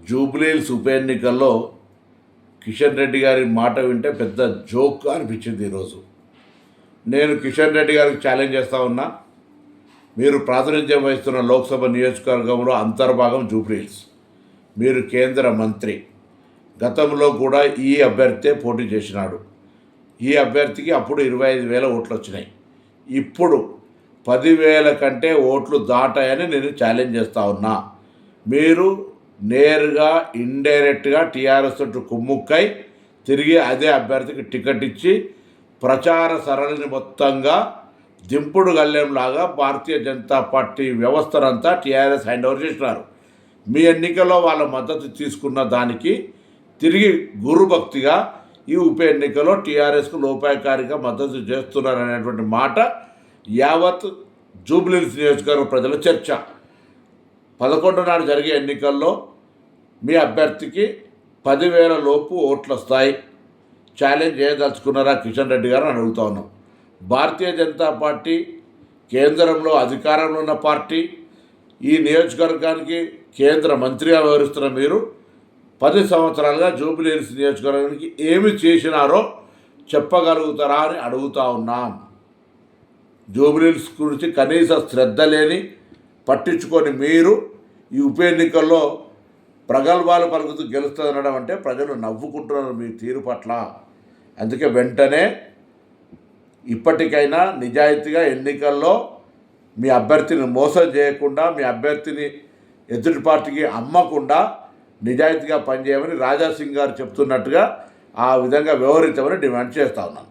జూబ్లీహిల్స్ ఉప ఎన్నికల్లో కిషన్ రెడ్డి గారి మాట వింటే పెద్ద జోక్ అనిపించింది ఈరోజు. నేను కిషన్ రెడ్డి గారికి ఛాలెంజ్ చేస్తూ ఉన్నా, మీరు ప్రాతినిధ్యం వహిస్తున్న లోక్సభ నియోజకవర్గంలో అంతర్భాగం జూబ్లీహిల్స్, మీరు కేంద్ర మంత్రి, గతంలో కూడా ఈ అభ్యర్థే పోటీ చేసినాడు. ఈ అభ్యర్థికి అప్పుడు 25,000 ఓట్లు వచ్చినాయి. ఇప్పుడు 10,000 కంటే ఓట్లు దాటాయని నేను ఛాలెంజ్ చేస్తూ ఉన్నా. మీరు నేరుగా ఇండైరెక్ట్గా టీఆర్ఎస్ తోటి కుమ్ముక్కై తిరిగి అదే అభ్యర్థికి టికెట్ ఇచ్చి ప్రచార సరళిని మొత్తంగా దింపుడు గల్లెంలాగా భారతీయ జనతా పార్టీ వ్యవస్థనంతా టీఆర్ఎస్ హ్యాండ్ ఓవర్ చేసినారు. మీ ఎన్నికల్లో వాళ్ళ మద్దతు తీసుకున్న దానికి తిరిగి గురుభక్తిగా ఈ ఉప ఎన్నికలో టీఆర్ఎస్కు లోపాయకారిగా మద్దతు చేస్తున్నారనేటువంటి మాట యావత్ జూబ్లీహిల్స్ నియోజకవర్గ ప్రజల చర్చ. 11 నాడు జరిగే ఎన్నికల్లో మీ అభ్యర్థికి 10,000 లోపు ఓట్లు వస్తాయి. ఛాలెంజ్ చేయదలుచుకున్నారా కిషన్ రెడ్డి గారు అని అడుగుతా ఉన్నాం. భారతీయ జనతా పార్టీ కేంద్రంలో అధికారంలో ఉన్న పార్టీ, ఈ నియోజకవర్గానికి కేంద్ర మంత్రిగా వ్యవహరిస్తున్న మీరు 10 సంవత్సరాలుగా జూబ్లీహిల్స్ నియోజకవర్గానికి ఏమి చేసినారో చెప్పగలుగుతారా అని అడుగుతూ ఉన్నాం. జూబ్లీహిల్స్ గురించి కనీస శ్రద్ధ లేని, పట్టించుకొని మీరు ఈ ఉప ఎన్నికల్లో ప్రగల్భాలు పలుకుతూ గెలుస్తుందనడం అంటే ప్రజలు నవ్వుకుంటున్నారు మీ తీరు పట్ల. అందుకే వెంటనే ఇప్పటికైనా నిజాయితీగా ఎన్నికల్లో మీ అభ్యర్థిని మోసం చేయకుండా, మీ అభ్యర్థిని ఎదుటి పార్టీకి అమ్మకుండా నిజాయితీగా పనిచేయమని రాజాసింగ్ గారు చెప్తున్నట్టుగా ఆ విధంగా వ్యవహరించమని డిమాండ్ చేస్తూ ఉన్నాను.